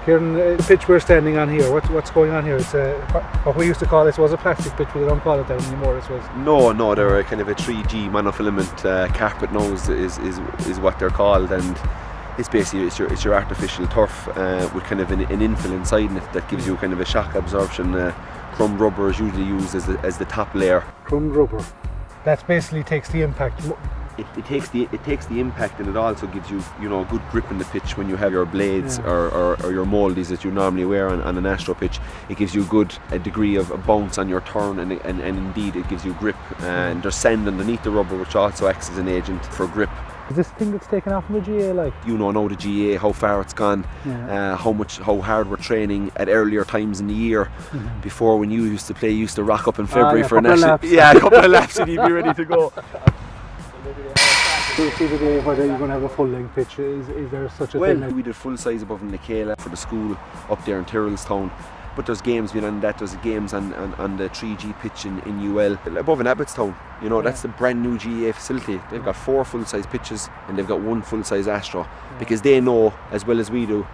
Kieran, the pitch we're standing on here, what's going on here? It's what we used to call, this was a plastic pitch, but they don't call it that anymore. This was No, they're a kind of a 3G monofilament carpet nose is what they're called, and it's basically it's your artificial turf with kind of an infill inside it that gives you kind of a shock absorption. Crumb rubber is usually used as the top layer. crumb rubber. That basically takes the impact. It takes the impact, and it also gives you good grip in the pitch when you have your blades or your mouldies that you normally wear on an Astro pitch. It gives you a degree of a bounce on your turn, and indeed it gives you grip. And there's sand underneath the rubber, which also acts as an agent for grip. Is this thing that's taken off from the GA like? Now the GA, how far it's gone, how hard we're training at earlier times in the year. Before, when you used to play, you used to rock up in February for a national. Yeah, a couple of laps and you'd be ready to go. Do you see the day whether you're going to have a full length pitch? Is there such a thing? Well, we did full size above in Lecala for the school up there in Tyrrellstown. But there's games beyond that. There's games on the 3G pitch in UL above in Abbottstown. That's the brand new GA facility. They've got 4 full size pitches and they've got 1 full size Astro, because they know as well as we do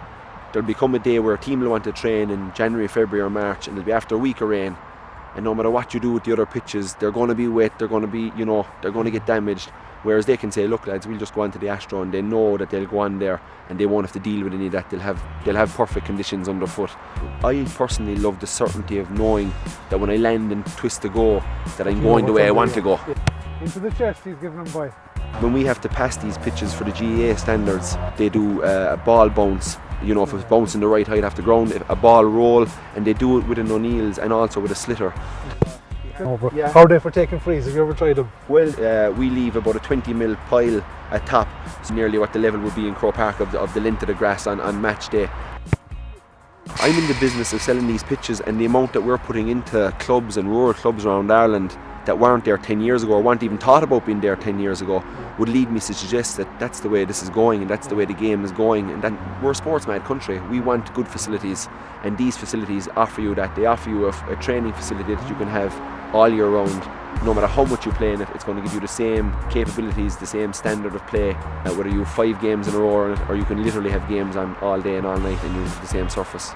there'll become a day where a team will want to train in January, February or March, and it'll be after a week of rain, and no matter what you do with the other pitches, they're going to be wet, they're going to be they're going to get damaged. Whereas they can say, look lads, we'll just go on to the Astro, and they know that they'll go on there and they won't have to deal with any of that. They'll have perfect conditions underfoot. I personally love the certainty of knowing that when I land and twist to go, that I'm going the way I want to go. Into the chest, he's giving them by. When we have to pass these pitches for the GAA standards, they do a ball bounce. If it's bouncing the right height off the ground, a ball roll, and they do it with an O'Neill's and also with a slitter. How are they for taking frees? Have you ever tried them? Well, we leave about a 20mm pile at top. It's nearly what the level would be in Croke Park of the length of the grass on match day. I'm in the business of selling these pitches, and the amount that we're putting into clubs and rural clubs around Ireland that weren't there 10 years ago or weren't even thought about being there 10 years ago would lead me to suggest that that's the way this is going, and that's the way the game is going, and that we're a sports mad country. We want good facilities, and these facilities offer you that. They offer you a training facility that you can have all year round. No matter how much you play in it, it's going to give you the same capabilities, the same standard of play, whether you have 5 games in a row or you can literally have games on all day and all night and use the same surface.